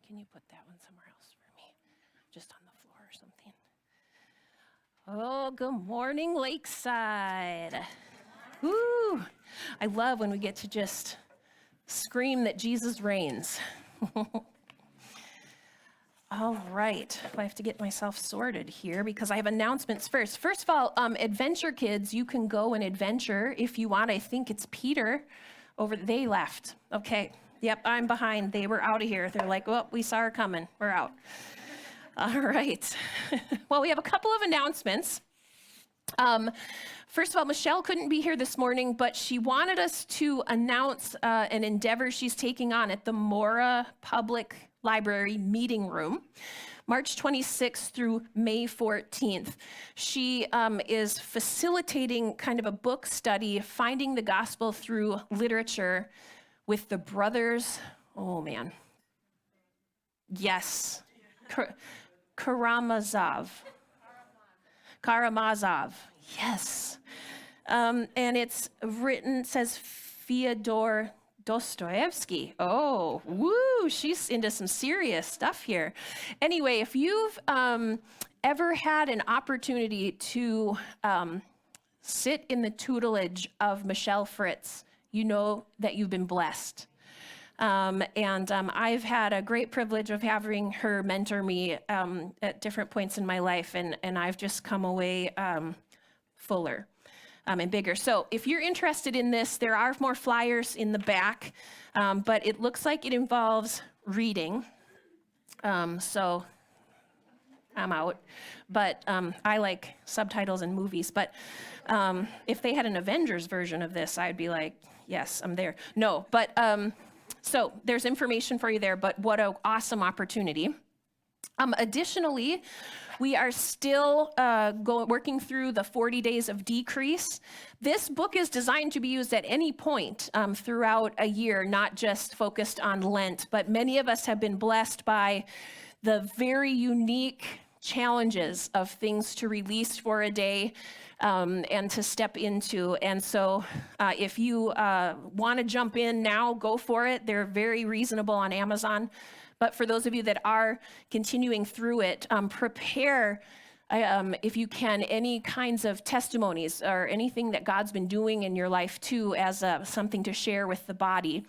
Can you put that one somewhere else for me? Just on the floor or something. Oh, good morning, Lakeside. Woo! I love when we get to just scream that Jesus reigns. All right, I have to get myself sorted here because I have announcements first. First of all, Adventure Kids, you can go and adventure if you want. I think it's Peter they left. Okay, yep, I'm behind. They were out of here. They're like, well, we saw her coming. We're out. All right. Well, we have a couple of announcements. First of all, Michelle couldn't be here this morning, but she wanted us to announce an endeavor she's taking on at the Mora Public Library Meeting Room, March 26th through May 14th. She is facilitating kind of a book study, finding the gospel through literature with the brothers, oh man, yes, Karamazov, yes. And it's written, says Fyodor Dostoevsky. Oh, woo, she's into some serious stuff here. Anyway, if you've ever had an opportunity to sit in the tutelage of Michelle Fritz, you know that you've been blessed. I've had a great privilege of having her mentor me at different points in my life, and I've just come away fuller and bigger. So if you're interested in this, there are more flyers in the back, but it looks like it involves reading. So I'm out, but I like subtitles and movies. But if they had an Avengers version of this, I'd be like, yes, I'm there. No, but so there's information for you there, but what an awesome opportunity. Additionally, we are still working through the 40 days of decrease. This book is designed to be used at any point throughout a year, not just focused on Lent, but many of us have been blessed by the very unique challenges of things to release for a day and to step into. And so if you want to jump in now, go for it. They're very reasonable on Amazon. But for those of you that are continuing through it, prepare, if you can, any kinds of testimonies or anything that God's been doing in your life too as something to share with the body.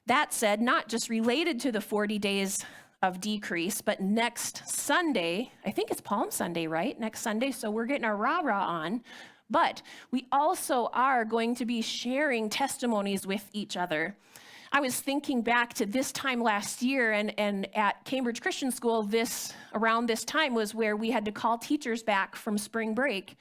That said, not just related to the 40 days of decrease, but next Sunday, I think it's Palm Sunday, right? Next Sunday, so we're getting our rah-rah on. But we also are going to be sharing testimonies with each other. I was thinking back to this time last year, and at Cambridge Christian School, around this time was where we had to call teachers back from spring break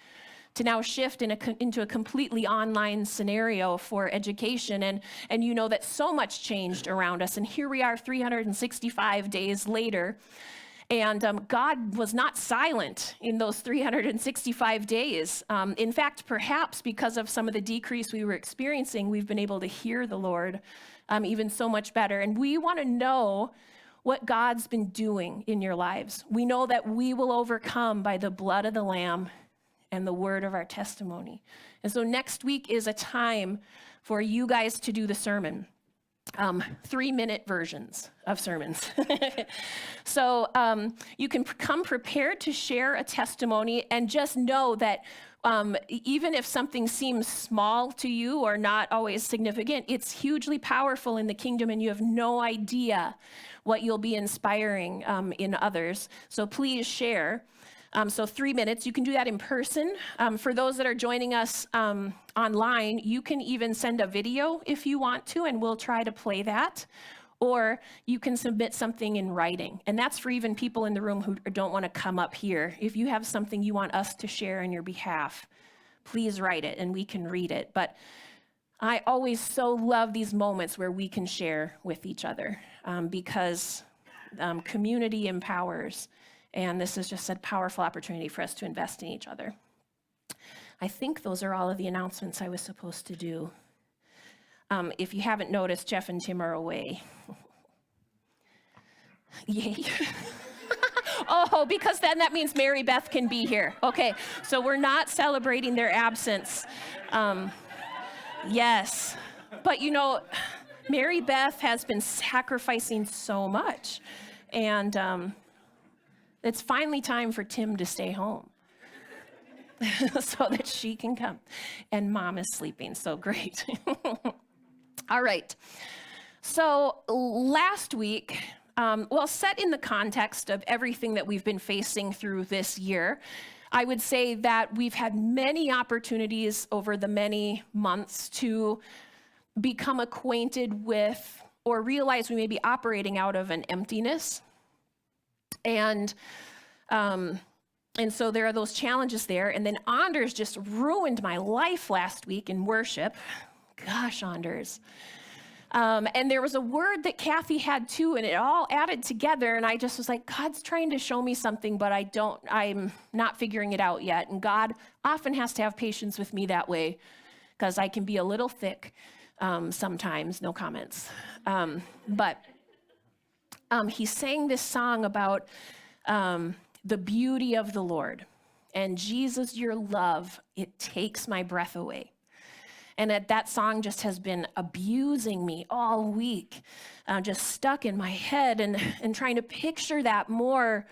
to now shift into a completely online scenario for education. And you know that so much changed around us. And here we are 365 days later. And God was not silent in those 365 days. In fact, perhaps because of some of the decrease we were experiencing, we've been able to hear the Lord even so much better. And we want to know what God's been doing in your lives. We know that we will overcome by the blood of the Lamb and the word of our testimony. And so next week is a time for you guys to do the sermon. 3-minute versions of sermons. So you can come prepared to share a testimony, and just know that even if something seems small to you or not always significant, it's hugely powerful in the kingdom, and you have no idea what you'll be inspiring in others. So please share. So 3 minutes, you can do that in person. For those that are joining us online, you can even send a video if you want to, and we'll try to play that. Or you can submit something in writing. And that's for even people in the room who don't want to come up here. If you have something you want us to share on your behalf, please write it and we can read it. But I always so love these moments where we can share with each other because community empowers. And this is just a powerful opportunity for us to invest in each other. I think those are all of the announcements I was supposed to do. If you haven't noticed, Jeff and Tim are away. Yay. Oh, because then that means Mary Beth can be here. Okay, so we're not celebrating their absence. Yes, but you know, Mary Beth has been sacrificing so much. And it's finally time for Tim to stay home so that she can come. And mom is sleeping, so great. All right. So last week, set in the context of everything that we've been facing through this year, I would say that we've had many opportunities over the many months to become acquainted with or realize we may be operating out of an emptiness. And so there are those challenges there. And then Anders just ruined my life last week in worship. Gosh, Anders. And there was a word that Kathy had too, and it all added together. And I just was like, God's trying to show me something, but I'm not figuring it out yet. And God often has to have patience with me that way because I can be a little thick sometimes, no comments. But he sang this song about the beauty of the Lord. And Jesus, your love, it takes my breath away. And that song just has been abusing me all week, just stuck in my head and trying to picture that more.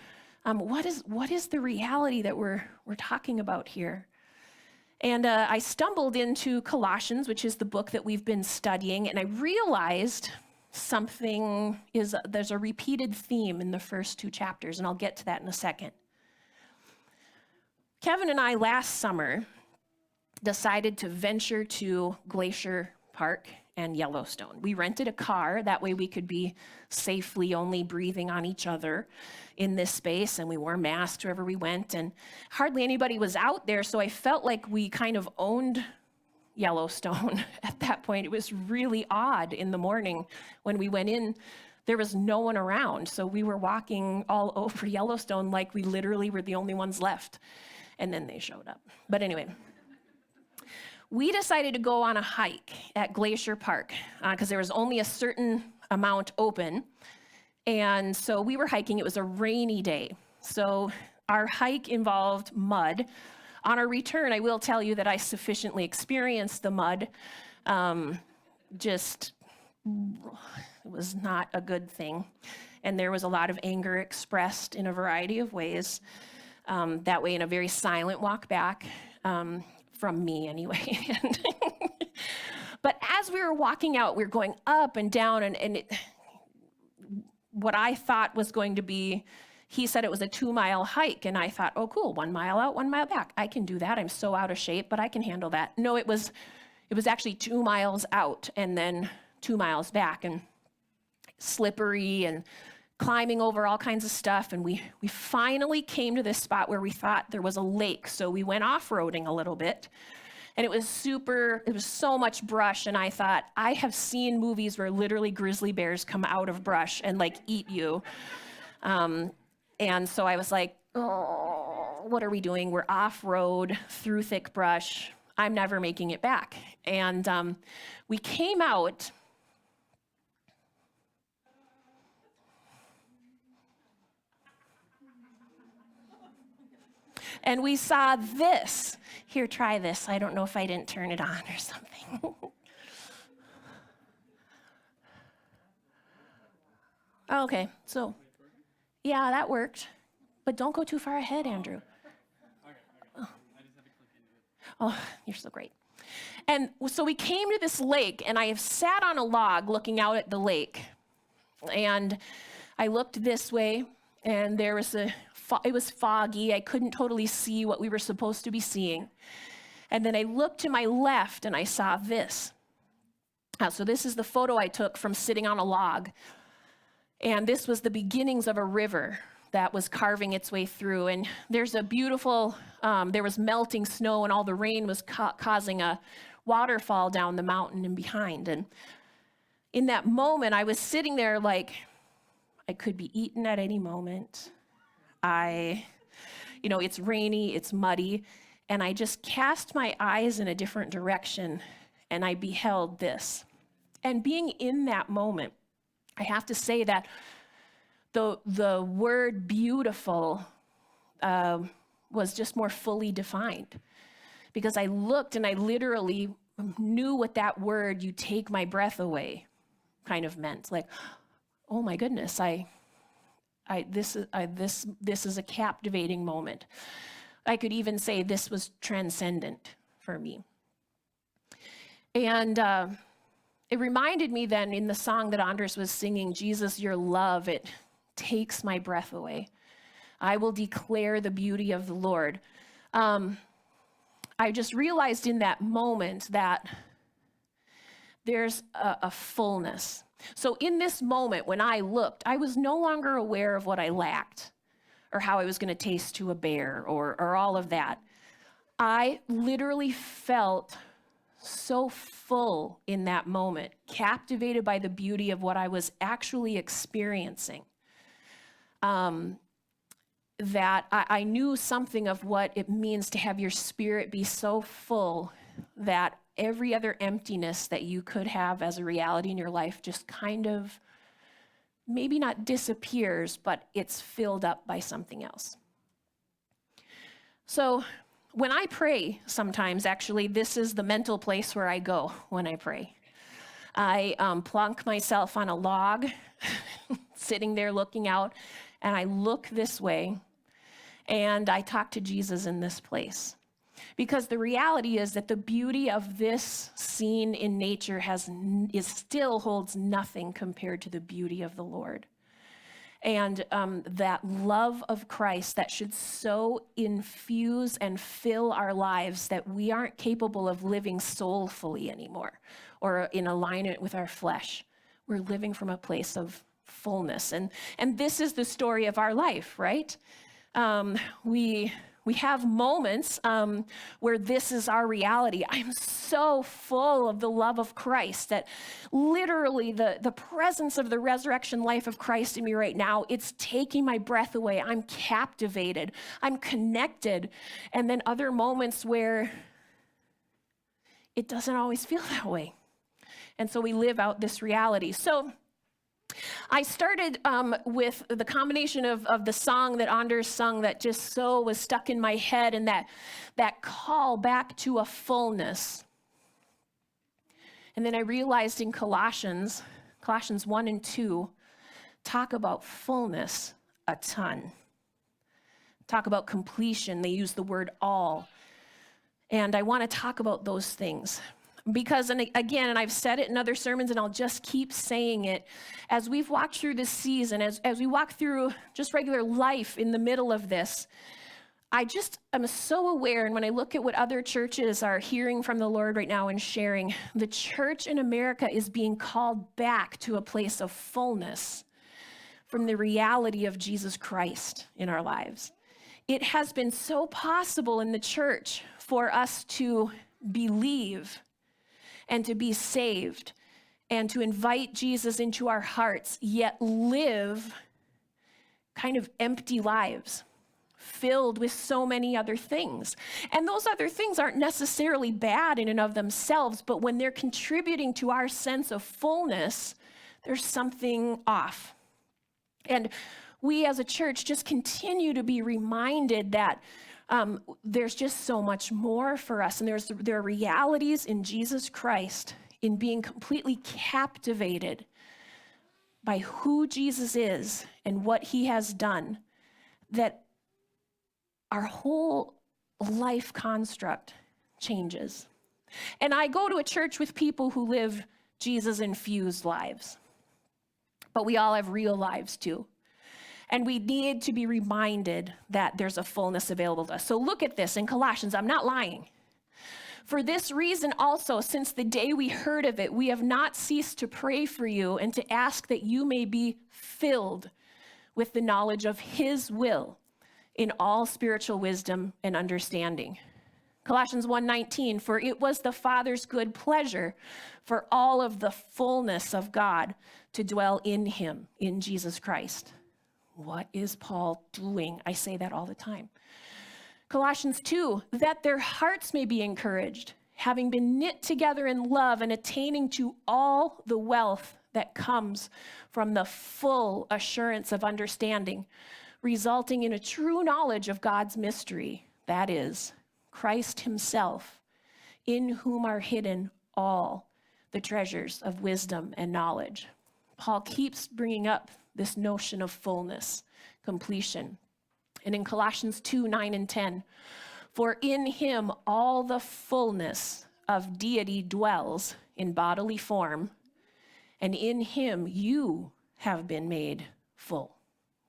What is the reality that we're talking about here? And I stumbled into Colossians, which is the book that we've been studying, and I realized there's a repeated theme in the first 2 chapters, and I'll get to that in a second. Kevin and I last summer decided to venture to Glacier Park and Yellowstone. We rented a car, that way we could be safely only breathing on each other in this space, and we wore masks wherever we went, and hardly anybody was out there, so I felt like we kind of owned Yellowstone at that point. It was really odd in the morning when we went in. There was no one around, so we were walking all over Yellowstone like we literally were the only ones left, and then they showed up. But anyway, we decided to go on a hike at Glacier Park because there was only a certain amount open. And so we were hiking. It was a rainy day. So our hike involved mud. On our return, I will tell you that I sufficiently experienced the mud. It was not a good thing. And there was a lot of anger expressed in a variety of ways. That way, in a very silent walk back. From me anyway. But as we were walking out, we were going up and down, and what I thought was going to be, he said it was a 2-mile hike, and I thought, oh cool, 1 mile out, 1 mile back. I can do that. I'm so out of shape, but I can handle that. No, it was actually 2 miles out and then 2 miles back, and slippery and climbing over all kinds of stuff. And we finally came to this spot where we thought there was a lake. So we went off-roading a little bit, and it was so much brush. And I thought, I have seen movies where literally grizzly bears come out of brush and like eat you. And so I was like, oh, what are we doing? We're off-road through thick brush. I'm never making it back. And we came out. And we saw this. Here, try this. I don't know if I didn't turn it on or something. Okay, so, yeah, that worked. But don't go too far ahead, Andrew. Oh, you're so great. And so we came to this lake, and I have sat on a log looking out at the lake. And I looked this way, and there was it was foggy. I couldn't totally see what we were supposed to be seeing. And then I looked to my left and I saw this. So this is the photo I took from sitting on a log. And this was the beginnings of a river that was carving its way through. And there's a beautiful, there was melting snow, and all the rain was causing a waterfall down the mountain and behind. And in that moment, I was sitting there like, I could be eaten at any moment. It's rainy, it's muddy, and I just cast my eyes in a different direction, and I beheld this. And being in that moment, I have to say that the word beautiful was just more fully defined, because I looked and I literally knew what that word, you take my breath away, kind of meant. Like, oh my goodness, This is a captivating moment. I could even say this was transcendent for me. And it reminded me then in the song that Anders was singing, Jesus, your love, it takes my breath away. I will declare the beauty of the Lord. I just realized in that moment that there's a fullness. So in this moment, when I looked, I was no longer aware of what I lacked or how I was going to taste to a bear or all of that. I literally felt so full in that moment, captivated by the beauty of what I was actually experiencing, that I knew something of what it means to have your spirit be so full that every other emptiness that you could have as a reality in your life just kind of, maybe not disappears, but it's filled up by something else. So when I pray sometimes, actually, this is the mental place where I go when I pray. I plunk myself on a log, sitting there looking out, and I look this way, and I talk to Jesus in this place. Because the reality is that the beauty of this scene in nature still holds nothing compared to the beauty of the Lord. And that love of Christ that should so infuse and fill our lives that we aren't capable of living soulfully anymore or in alignment with our flesh. We're living from a place of fullness. And this is the story of our life, right? We have moments where this is our reality. I'm so full of the love of Christ that literally the presence of the resurrection life of Christ in me right now, it's taking my breath away. I'm captivated. I'm connected. And then other moments where it doesn't always feel that way. And so we live out this reality. So I started with the combination of the song that Anders sung that just so was stuck in my head, and that call back to a fullness. And then I realized in Colossians 1 and 2, talk about fullness a ton. Talk about completion. They use the word all. And I want to talk about those things. Because, and again, and I've said it in other sermons, and I'll just keep saying it, as we've walked through this season, as we walk through just regular life in the middle of this, I'm so aware, and when I look at what other churches are hearing from the Lord right now and sharing, the church in America is being called back to a place of fullness from the reality of Jesus Christ in our lives. It has been so possible in the church for us to believe and to be saved, and to invite Jesus into our hearts, yet live kind of empty lives, filled with so many other things. And those other things aren't necessarily bad in and of themselves, but when they're contributing to our sense of fullness, there's something off. And we as a church just continue to be reminded that there's just so much more for us. And there are realities in Jesus Christ, in being completely captivated by who Jesus is and what he has done, that our whole life construct changes. And I go to a church with people who live Jesus-infused lives, but we all have real lives too. And we need to be reminded that there's a fullness available to us. So look at this in Colossians. I'm not lying. For this reason also, since the day we heard of it, we have not ceased to pray for you and to ask that you may be filled with the knowledge of his will in all spiritual wisdom and understanding. Colossians 1:19, for it was the Father's good pleasure for all of the fullness of God to dwell in him, in Jesus Christ. What is Paul doing? I say that all the time. Colossians 2, that their hearts may be encouraged, having been knit together in love and attaining to all the wealth that comes from the full assurance of understanding, resulting in a true knowledge of God's mystery, that is, Christ himself, in whom are hidden all the treasures of wisdom and knowledge. Paul keeps bringing up this notion of fullness, completion. And in Colossians 2:9-10, for in him all the fullness of deity dwells in bodily form, and in him you have been made full,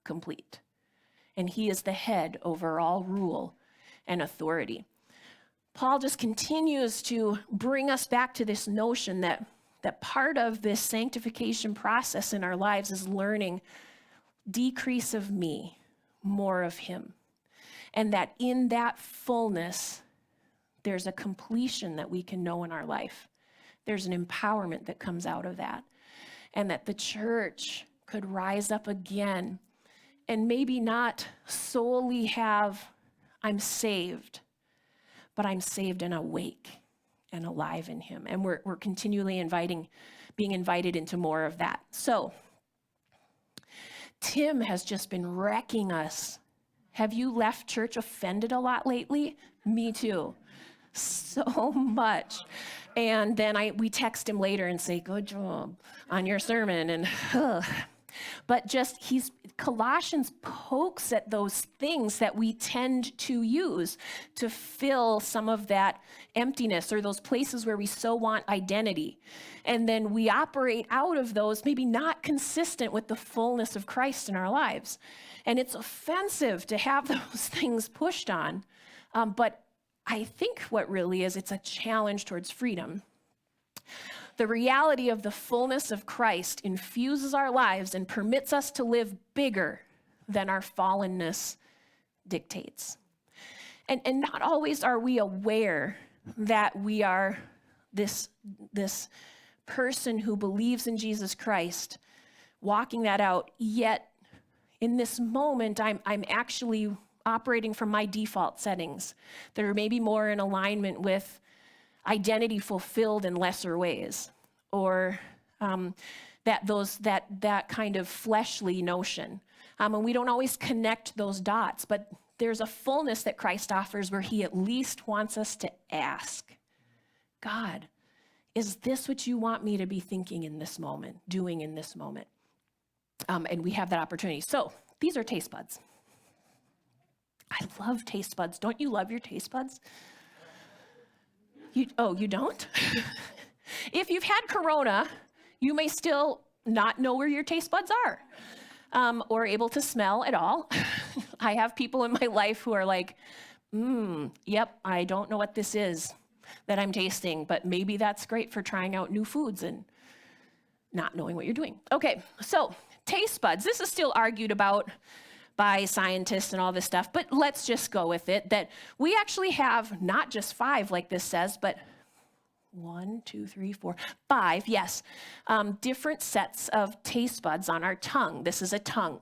complete. And he is the head over all rule and authority. Paul just continues to bring us back to this notion that part of this sanctification process in our lives is learning decrease of me, more of him. And that in that fullness, there's a completion that we can know in our life. There's an empowerment that comes out of that. And that the church could rise up again and maybe not solely have, I'm saved, but I'm saved and awake and alive in him. And we're continually being invited into more of that. So Tim has just been wrecking us. Have you left church offended a lot lately? Me too. So much. And then we text him later and say, good job on your sermon. And but just Colossians pokes at those things that we tend to use to fill some of that emptiness or those places where we so want identity. And then we operate out of those, maybe not consistent with the fullness of Christ in our lives. And it's offensive to have those things pushed on. But I think what really is, it's a challenge towards freedom. The reality of the fullness of Christ infuses our lives and permits us to live bigger than our fallenness dictates. And not always are we aware that we are this person who believes in Jesus Christ, walking that out, yet in this moment, I'm actually operating from my default settings that are maybe more in alignment with identity fulfilled in lesser ways, or that kind of fleshly notion. And we don't always connect those dots, but there's a fullness that Christ offers where he at least wants us to ask, God, is this what you want me to be thinking in this moment, doing in this moment? And we have that opportunity. So these are taste buds. I love taste buds. Don't you love your taste buds? You don't? If you've had Corona, you may still not know where your taste buds are, or able to smell at all. I have people in my life who are like, yep, I don't know what this is that I'm tasting, but maybe that's great for trying out new foods and not knowing what you're doing. Okay, so taste buds. This is still argued about by scientists and all this stuff, but let's just go with it, that we actually have not just 5 like this says, but 1, 2, 3, 4, 5, yes, different sets of taste buds on our tongue. This is a tongue.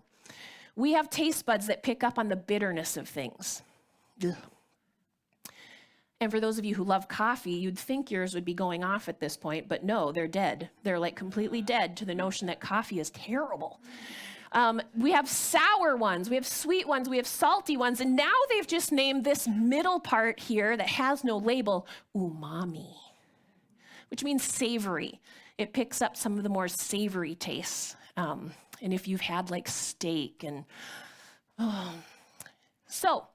We have taste buds that pick up on the bitterness of things. Ugh. And for those of you who love coffee, you'd think yours would be going off at this point, but no, they're dead. They're like completely dead to the notion that coffee is terrible. We have sour ones, we have sweet ones, we have salty ones, and now they've just named this middle part here that has no label, umami, which means savory. It picks up some of the more savory tastes. And if you've had like steak and, so,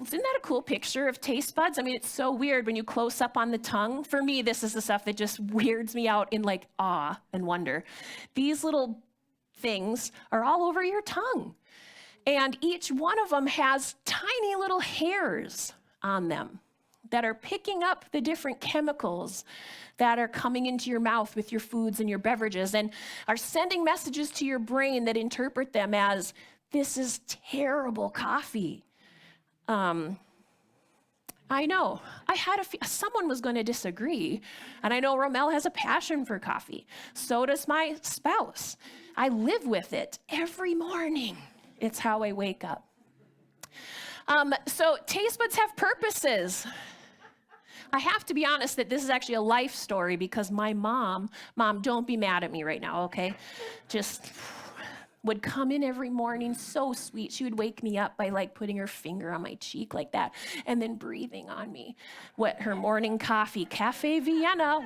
isn't that a cool picture of taste buds? I mean, it's so weird when you close up on the tongue. For me, this is the stuff that just weirds me out in like awe and wonder. These little things are all over your tongue. And each one of them has tiny little hairs on them that are picking up the different chemicals that are coming into your mouth with your foods and your beverages and are sending messages to your brain that interpret them as, this is terrible coffee. I know. I had someone was going to disagree, and I know Romel has a passion for coffee. So does my spouse. I live with it every morning. It's how I wake up. So taste buds have purposes. I have to be honest that this is actually a life story because my mom, don't be mad at me right now, okay? Just would come in every morning, so sweet. She would wake me up by like putting her finger on my cheek like that and then breathing on me. Her morning coffee, Cafe Vienna,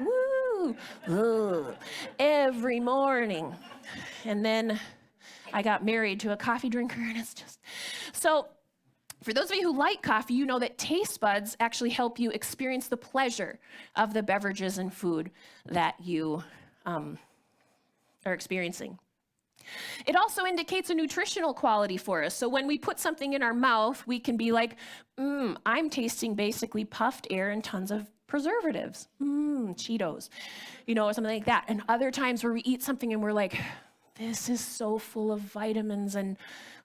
woo, every morning. And then I got married to a coffee drinker, and it's just, so for those of you who like coffee, you know that taste buds actually help you experience the pleasure of the beverages and food that you are experiencing. It also indicates a nutritional quality for us. So when we put something in our mouth, we can be like, I'm tasting basically puffed air and tons of preservatives. Cheetos, or something like that. And other times where we eat something and we're like, this is so full of vitamins and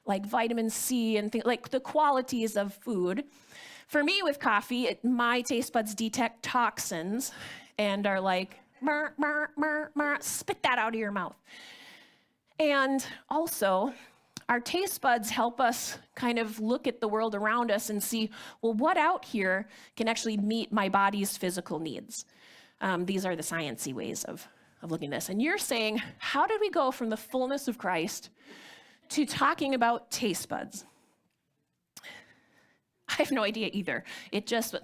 like vitamin C and things like the qualities of food. For me with coffee, my taste buds detect toxins and are like, spit that out of your mouth. And also, our taste buds help us kind of look at the world around us and see, well, what out here can actually meet my body's physical needs? These are the sciencey ways of looking at this. And you're saying, how did we go from the fullness of Christ to talking about taste buds? I have no idea either.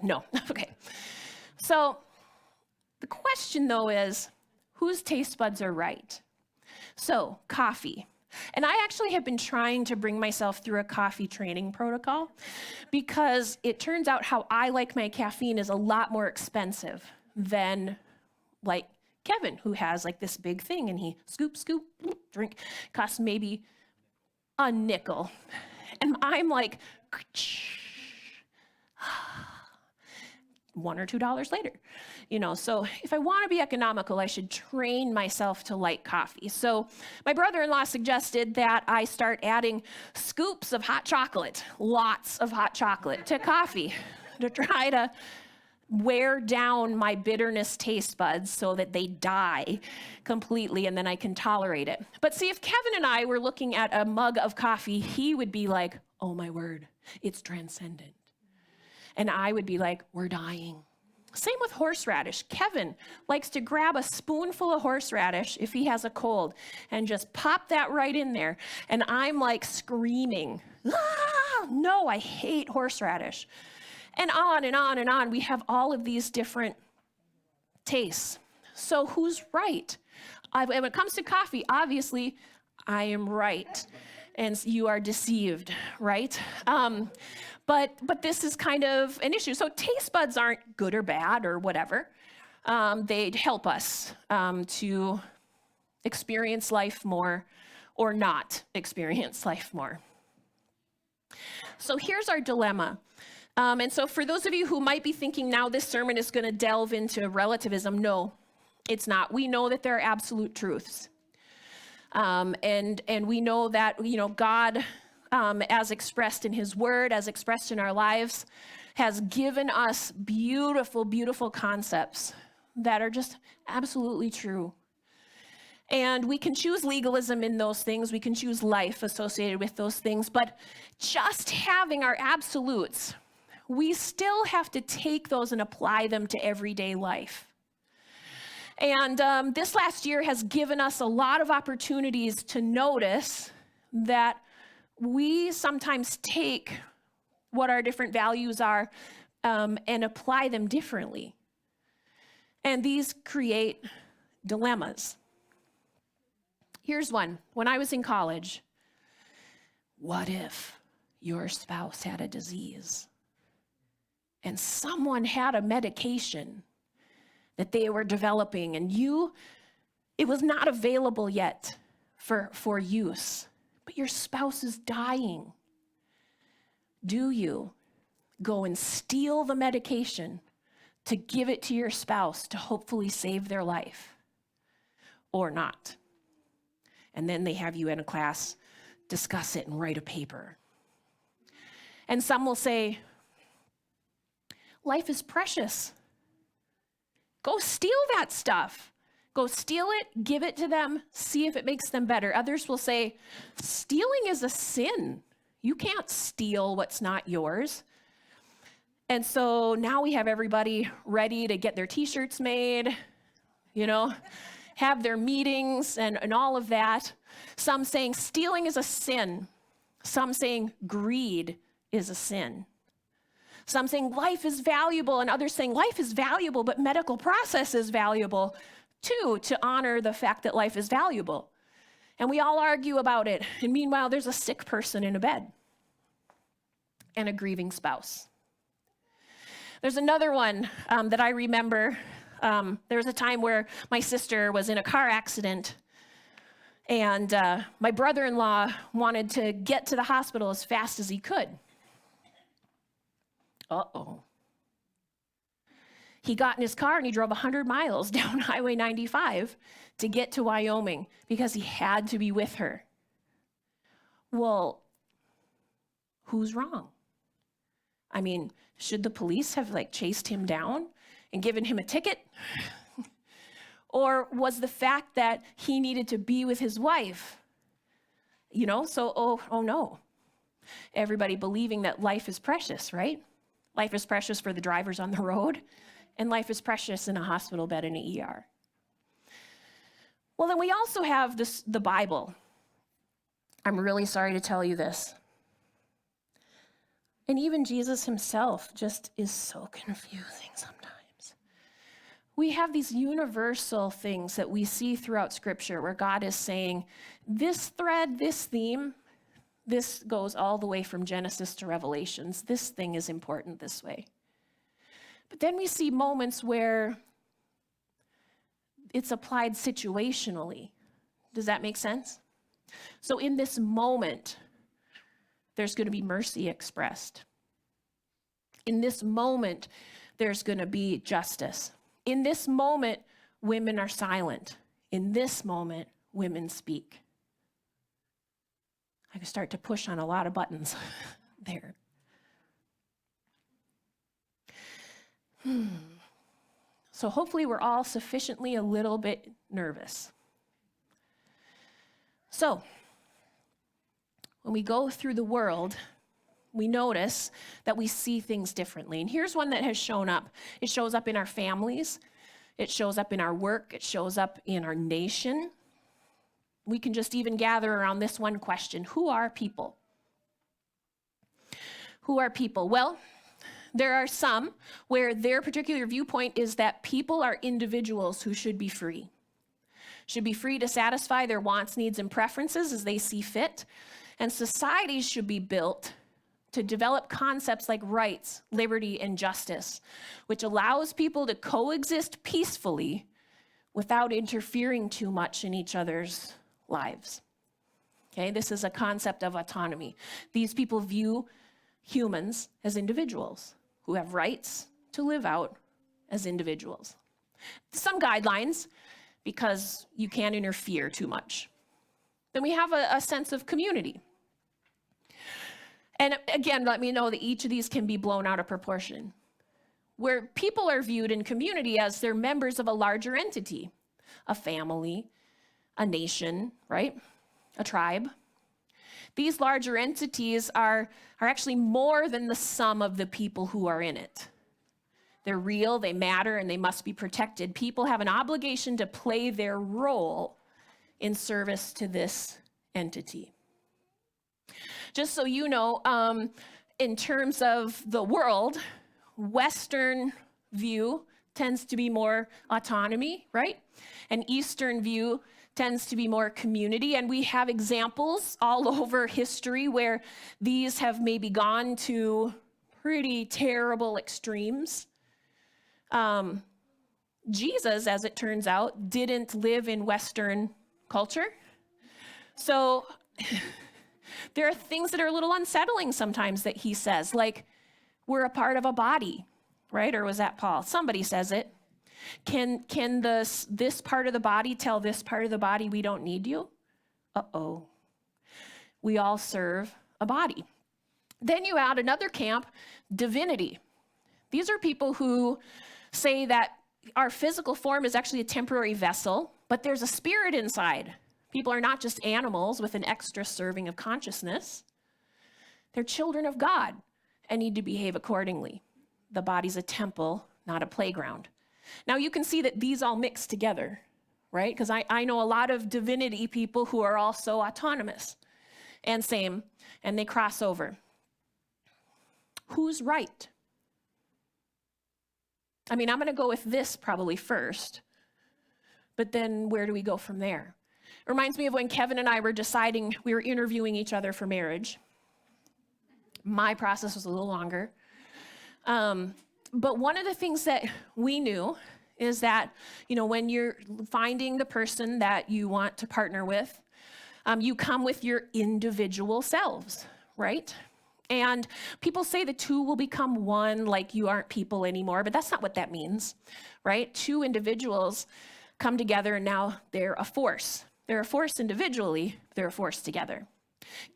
No, okay. So the question though is, whose taste buds are right? So, coffee. And I actually have been trying to bring myself through a coffee training protocol because it turns out how I like my caffeine is a lot more expensive than like Kevin, who has like this big thing and he scoop, drink, costs maybe a nickel. And I'm like, $1 or $2 later. So if I want to be economical, I should train myself to like coffee. So my brother-in-law suggested that I start adding scoops of hot chocolate, lots of hot chocolate to coffee to try to wear down my bitterness taste buds so that they die completely and then I can tolerate it. But see, if Kevin and I were looking at a mug of coffee, he would be like, oh my word, it's transcendent. And I would be like, we're dying. Same with horseradish. Kevin likes to grab a spoonful of horseradish if he has a cold and just pop that right in there. And I'm like screaming, no, I hate horseradish. And on and on and on. We have all of these different tastes. So who's right? When it comes to coffee, obviously, I am right. And you are deceived, right? But this is kind of an issue. So taste buds aren't good or bad or whatever. They help us to experience life more or not experience life more. So here's our dilemma. And so for those of you who might be thinking now this sermon is going to delve into relativism, no, it's not. We know that there are absolute truths. And we know that, God, as expressed in his word, as expressed in our lives, has given us beautiful, beautiful concepts that are just absolutely true. And we can choose legalism in those things. We can choose life associated with those things. But just having our absolutes, we still have to take those and apply them to everyday life. And this last year has given us a lot of opportunities to notice that we sometimes take what our different values are and apply them differently. And these create dilemmas. Here's one. When I was in college, what if your spouse had a disease and someone had a medication that they were developing and it was not available yet for use, but your spouse is dying? Do you go and steal the medication to give it to your spouse to hopefully save their life or not? And then they have you in a class discuss it and write a paper. And some will say, life is precious. Go steal that stuff. Go steal it, give it to them, see if it makes them better. Others will say, stealing is a sin. You can't steal what's not yours. And so now we have everybody ready to get their t-shirts made, have their meetings and all of that. Some saying stealing is a sin. Some saying greed is a sin. Some saying life is valuable, and others saying life is valuable, but medical process is valuable too, to honor the fact that life is valuable. And we all argue about it. And meanwhile, there's a sick person in a bed and a grieving spouse. There's another one that I remember. There was a time where my sister was in a car accident, and my brother-in-law wanted to get to the hospital as fast as he could. Uh-oh. He got in his car and he drove 100 miles down Highway 95 to get to Wyoming because he had to be with her. Well, who's wrong? I mean, should the police have chased him down and given him a ticket? Or was the fact that he needed to be with his wife? Oh no. Everybody believing that life is precious, right? Life is precious for the drivers on the road, and life is precious in a hospital bed in an ER. Well, then we also have the Bible. I'm really sorry to tell you this. And even Jesus himself just is so confusing sometimes. We have these universal things that we see throughout Scripture where God is saying, this thread, this theme, this goes all the way from Genesis to Revelations. This thing is important this way. But then we see moments where it's applied situationally. Does that make sense? So in this moment, there's going to be mercy expressed. In this moment, there's going to be justice. In this moment, women are silent. In this moment, women speak. I can start to push on a lot of buttons there. So hopefully we're all sufficiently a little bit nervous. So when we go through the world, we notice that we see things differently. And here's one that has shown up. It shows up in our families. It shows up in our work. It shows up in our nation. We can just even gather around this one question. Who are people? Who are people? Well, there are some where their particular viewpoint is that people are individuals who should be free. Should be free to satisfy their wants, needs, and preferences as they see fit. And societies should be built to develop concepts like rights, liberty, and justice, which allows people to coexist peacefully without interfering too much in each other's lives. Okay, this is a concept of autonomy. These people view humans as individuals who have rights to live out as individuals. Some guidelines, because you can't interfere too much. Then we have a sense of community. And again, let me know that each of these can be blown out of proportion, where people are viewed in community as they're members of a larger entity, a family, a nation, right? A tribe. These larger entities are actually more than the sum of the people who are in it. They're real, they matter, and they must be protected. People have an obligation to play their role in service to this entity. Just so you know, in terms of the world, Western view tends to be more autonomy, right? An Eastern view tends to be more community. And we have examples all over history where these have maybe gone to pretty terrible extremes. Jesus, as it turns out, didn't live in Western culture. So there are things that are a little unsettling sometimes that he says, like, we're a part of a body, right? Or was that Paul? Somebody says it. Can this part of the body tell this part of the body we don't need you? Uh-oh. We all serve a body. Then you add another camp, divinity. These are people who say that our physical form is actually a temporary vessel, but there's a spirit inside. People are not just animals with an extra serving of consciousness. They're children of God and need to behave accordingly. The body's a temple, not a playground. Now you can see that these all mix together, right? Because I know a lot of divinity people who are also autonomous and same, and they cross over. Who's right? I mean, I'm going to go with this probably first, but then where do we go from there? Reminds me of when Kevin and I were deciding, we were interviewing each other for marriage. My process was a little longer. But one of the things that we knew is that, when you're finding the person that you want to partner with, you come with your individual selves, right? And people say the two will become one, like you aren't people anymore, but that's not what that means, right? Two individuals come together and now they're a force. They're a force individually, they're a force together.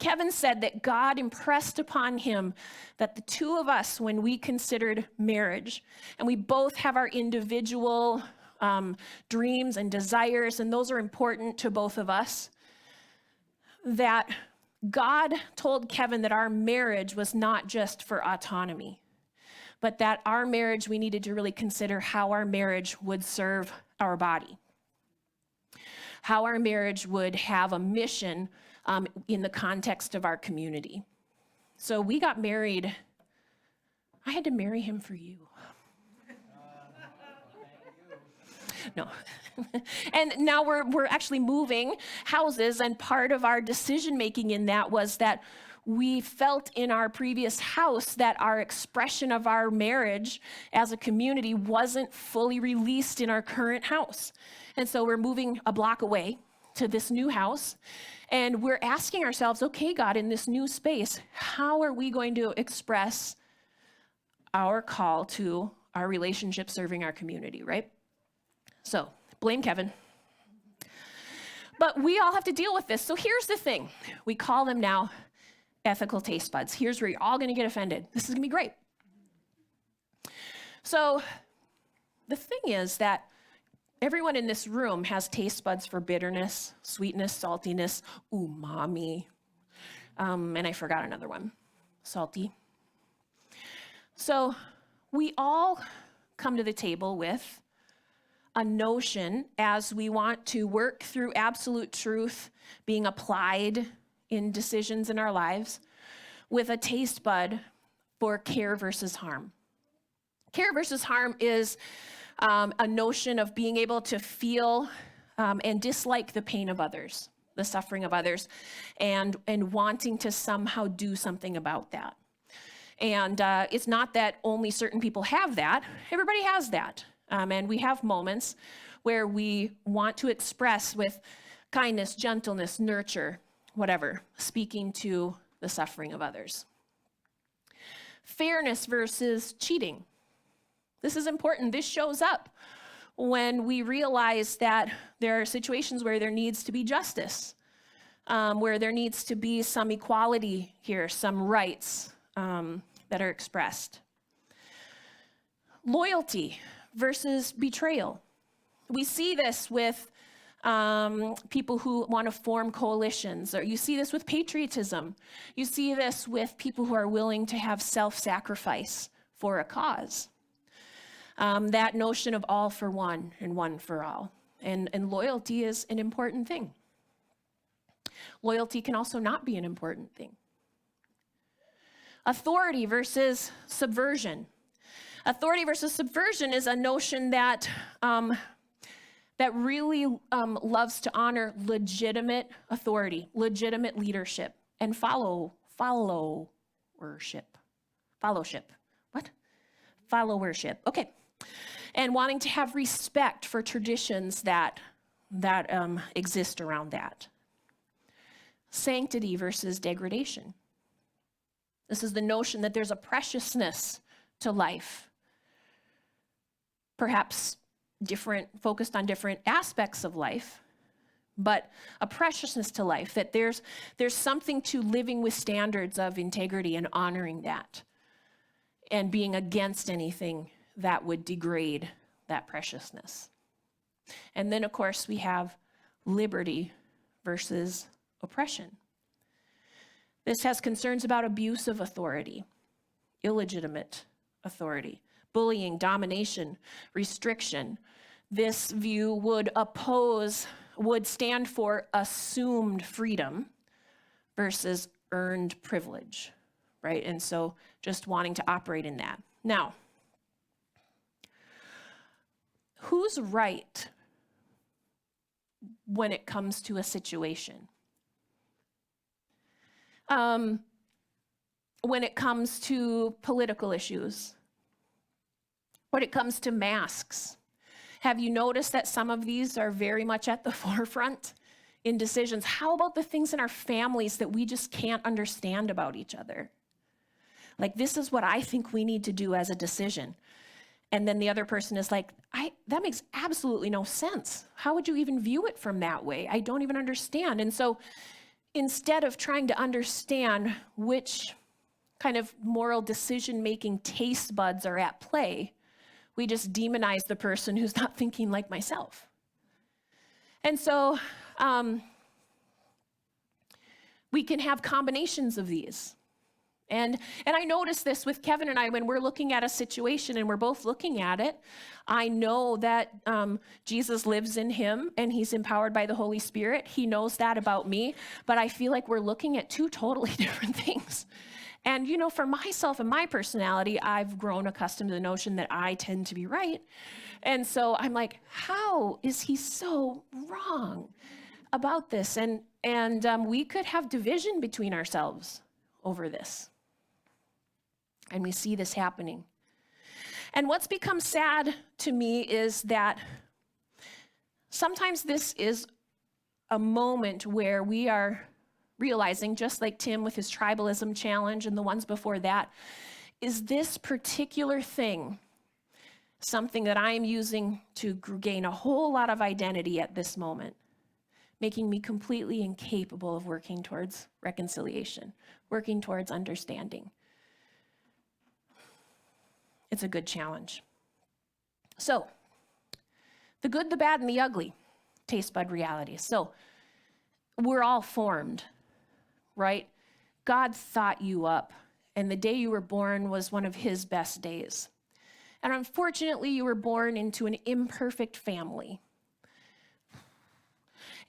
Kevin said that God impressed upon him that the two of us, when we considered marriage, and we both have our individual dreams and desires, and those are important to both of us, that God told Kevin that our marriage was not just for autonomy, but that our marriage, we needed to really consider how our marriage would serve our body, how our marriage would have a mission in the context of our community. So we got married. I had to marry him for you. No. And now we're actually moving houses, and part of our decision making in that was that we felt in our previous house that our expression of our marriage as a community wasn't fully released in our current house. And so we're moving a block away to this new house, and we're asking ourselves, okay, God, in this new space, how are we going to express our call to our relationship serving our community, right? So blame Kevin. But we all have to deal with this. So here's the thing. We call them now ethical taste buds. Here's where you're all going to get offended. This is going to be great. So the thing is that everyone in this room has taste buds for bitterness, sweetness, saltiness, umami, and I forgot another one, salty. So we all come to the table with a notion as we want to work through absolute truth being applied in decisions in our lives with a taste bud for care versus harm. Care versus harm is a notion of being able to feel and dislike the pain of others, the suffering of others, and wanting to somehow do something about that. And it's not that only certain people have that. Everybody has that. And we have moments where we want to express with kindness, gentleness, nurture, whatever, speaking to the suffering of others. Fairness versus cheating. This is important. This shows up when we realize that there are situations where there needs to be justice, where there needs to be some equality here, some rights that are expressed. Loyalty versus betrayal. We see this with people who want to form coalitions, or you see this with patriotism. You see this with people who are willing to have self-sacrifice for a cause. That notion of all for one and one for all. And loyalty is an important thing. Loyalty can also not be an important thing. Authority versus subversion. Authority versus subversion is a notion that that really loves to honor legitimate authority, legitimate leadership, and fellowship. What? Followership. Okay. And wanting to have respect for traditions that exist around that. Sanctity versus degradation. This is the notion that there's a preciousness to life. Perhaps focused on different aspects of life, but a preciousness to life, that there's something to living with standards of integrity and honoring that, and being against anything that would degrade that preciousness. And then, of course, we have liberty versus oppression. This has concerns about abuse of authority, illegitimate authority, bullying, domination, restriction. This view would stand for assumed freedom versus earned privilege, right? And so just wanting to operate in that. Now, whose right when it comes to a situation. When it comes to political issues, when it comes to masks. Have you noticed that some of these are very much at the forefront in decisions? How about the things in our families that we just can't understand about each other? Like, this is what I think we need to do as a decision. And then the other person is like, that makes absolutely no sense. How would you even view it from that way? I don't even understand. And so instead of trying to understand which kind of moral decision-making taste buds are at play, we just demonize the person who's not thinking like myself. And so we can have combinations of these. And I notice this with Kevin and I when we're looking at a situation and we're both looking at it. I know that Jesus lives in him and he's empowered by the Holy Spirit. He knows that about me, but I feel like we're looking at two totally different things. And, you know, for myself and my personality, I've grown accustomed to the notion that I tend to be right. And so I'm like, how is he so wrong about this? And we could have division between ourselves over this. And we see this happening. And what's become sad to me is that sometimes this is a moment where we are realizing, just like Tim with his tribalism challenge and the ones before that, is this particular thing something that I am using to gain a whole lot of identity at this moment, making me completely incapable of working towards reconciliation, working towards understanding. It's a good challenge. So, the good, the bad, and the ugly, taste bud realities. So, we're all formed, right? God thought you up, and the day you were born was one of his best days. And unfortunately, you were born into an imperfect family,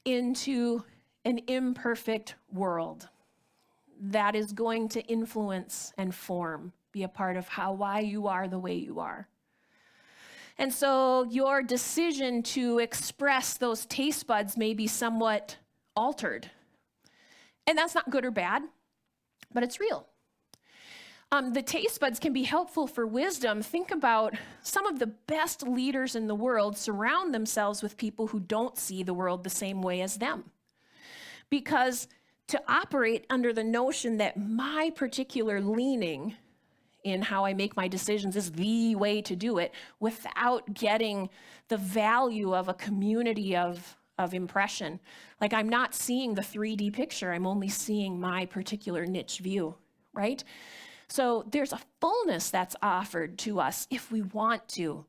into an imperfect world that is going to influence and form, be a part of why you are the way you are. And so your decision to express those taste buds may be somewhat altered. And that's not good or bad, but it's real. The taste buds can be helpful for wisdom. Think about some of the best leaders in the world surround themselves with people who don't see the world the same way as them. Because to operate under the notion that my particular leaning in how I make my decisions is the way to do it without getting the value of a community of impression. Like, I'm not seeing the 3D picture, I'm only seeing my particular niche view, right? So there's a fullness that's offered to us if we want to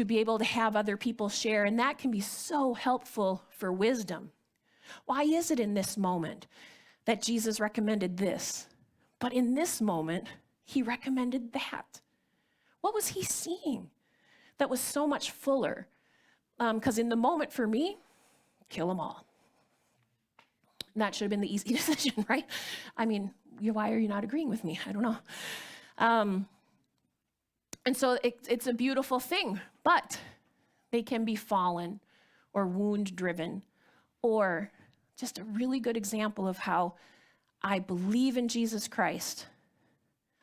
be able to have other people share, and that can be so helpful for wisdom. Why is it in this moment that Jesus recommended this, but in this moment, he recommended that? What was he seeing that was so much fuller? Because in the moment for me, kill them all. And that should have been the easy decision, right? I mean, why are you not agreeing with me? I don't know. And so it's a beautiful thing, but they can be fallen or wound-driven, or just a really good example of how I believe in Jesus Christ,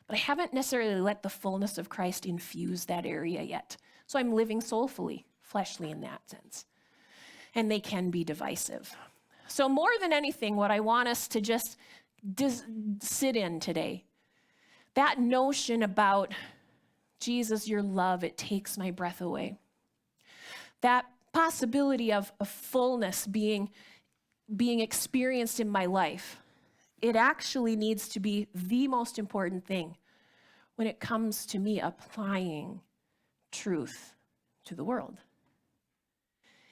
but I haven't necessarily let the fullness of Christ infuse that area yet. So I'm living soulfully, fleshly in that sense. And they can be divisive. So more than anything, what I want us to just sit in today, that notion about Jesus, your love, it takes my breath away. That possibility of fullness being experienced in my life, it actually needs to be the most important thing when it comes to me applying truth to the world.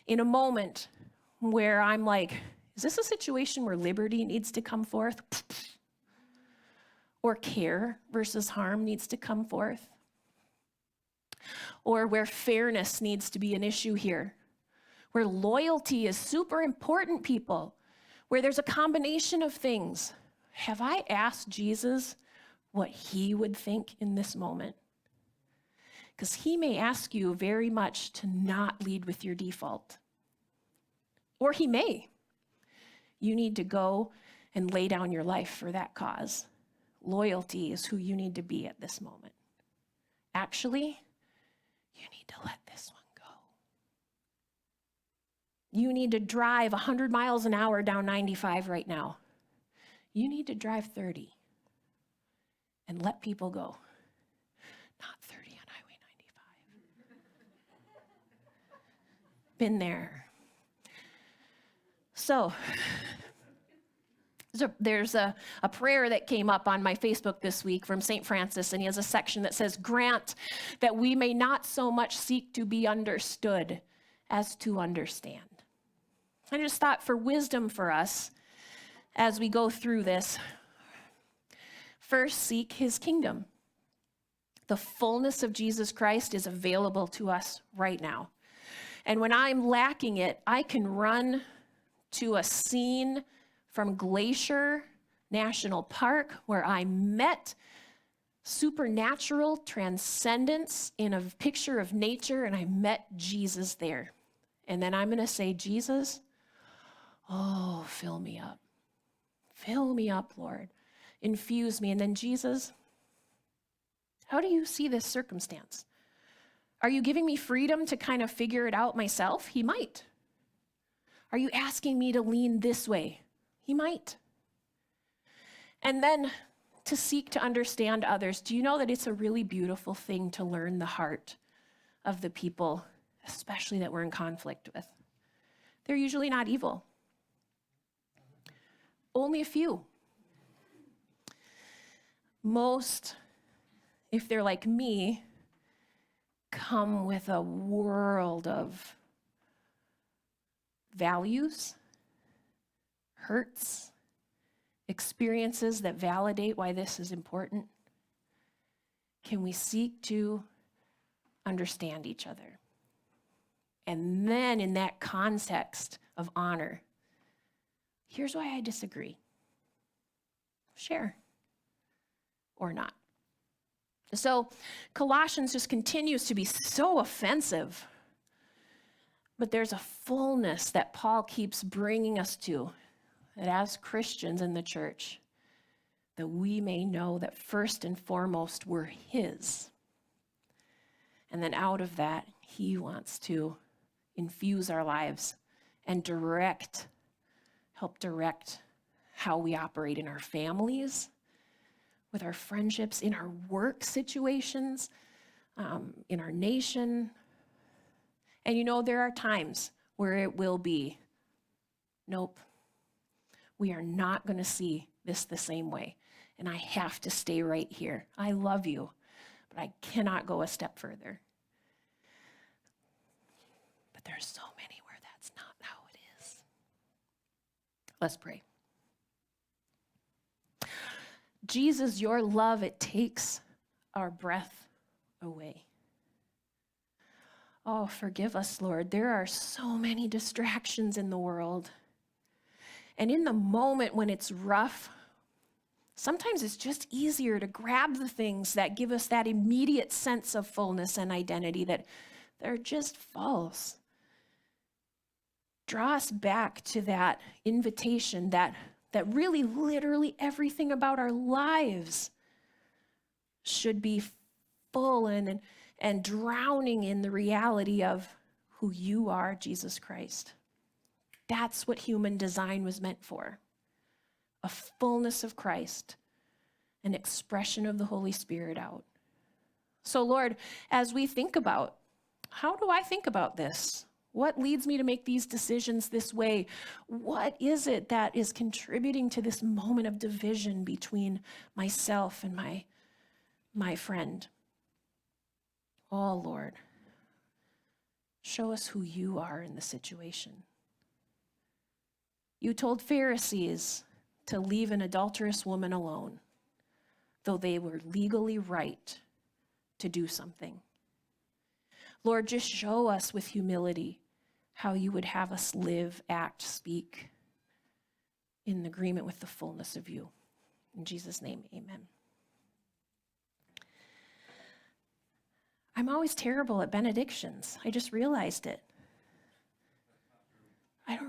In a moment where I'm like, is this a situation where liberty needs to come forth? Or care versus harm needs to come forth? Or where fairness needs to be an issue here? Where loyalty is super important, people? Where there's a combination of things? Have I asked Jesus what he would think in this moment? Because he may ask you very much to not lead with your default, or he may. You need to go and lay down your life for that cause. Loyalty is who you need to be at this moment. Actually, you need to let this one go. You need to drive 100 miles an hour down 95 right now. You need to drive 30 and let people go. Not 30 on Highway 95. Been there. So there's a prayer that came up on my Facebook this week from St. Francis, and he has a section that says, "Grant that we may not so much seek to be understood as to understand." I just thought for wisdom for us as we go through this, first seek his kingdom. The fullness of Jesus Christ is available to us right now. And when I'm lacking it, I can run to a scene from Glacier National Park where I met supernatural transcendence in a picture of nature, and I met Jesus there. And then I'm going to say, Jesus, oh, fill me up. Fill me up, Lord. Infuse me. And then, Jesus, how do you see this circumstance? Are you giving me freedom to kind of figure it out myself? He might. Are you asking me to lean this way? He might. And then to seek to understand others. Do you know that it's a really beautiful thing to learn the heart of the people, especially that we're in conflict with? They're usually not evil. Only a few. Most, if they're like me, come with a world of values, hurts, experiences that validate why this is important. Can we seek to understand each other? And then in that context of honor, here's why I disagree. Share or not. So Colossians just continues to be so offensive, but there's a fullness that Paul keeps bringing us to, that as Christians in the church, that we may know that first and foremost we're his. And then out of that, he wants to infuse our lives and help direct how we operate in our families, with our friendships, in our work situations, in our nation. And you know, there are times where it will be, nope, we are not going to see this the same way. And I have to stay right here. I love you, but I cannot go a step further. But there's so many where that's not how it is. Let's pray. Jesus, your love, it takes our breath away. Oh, forgive us, Lord. There are so many distractions in the world. And in the moment when it's rough, sometimes it's just easier to grab the things that give us that immediate sense of fullness and identity that they're just false. Draw us back to that invitation that really literally everything about our lives should be full and drowning in the reality of who you are, Jesus Christ. That's what human design was meant for. A fullness of Christ, an expression of the Holy Spirit out. So Lord, as we think about, how do I think about this? What leads me to make these decisions this way? What is it that is contributing to this moment of division between myself and my friend? Oh, Lord, show us who you are in the situation. You told Pharisees to leave an adulterous woman alone, though they were legally right to do something. Lord, just show us with humility how you would have us live, act, speak in agreement with the fullness of you. In Jesus' name, amen. I'm always terrible at benedictions. I just realized it.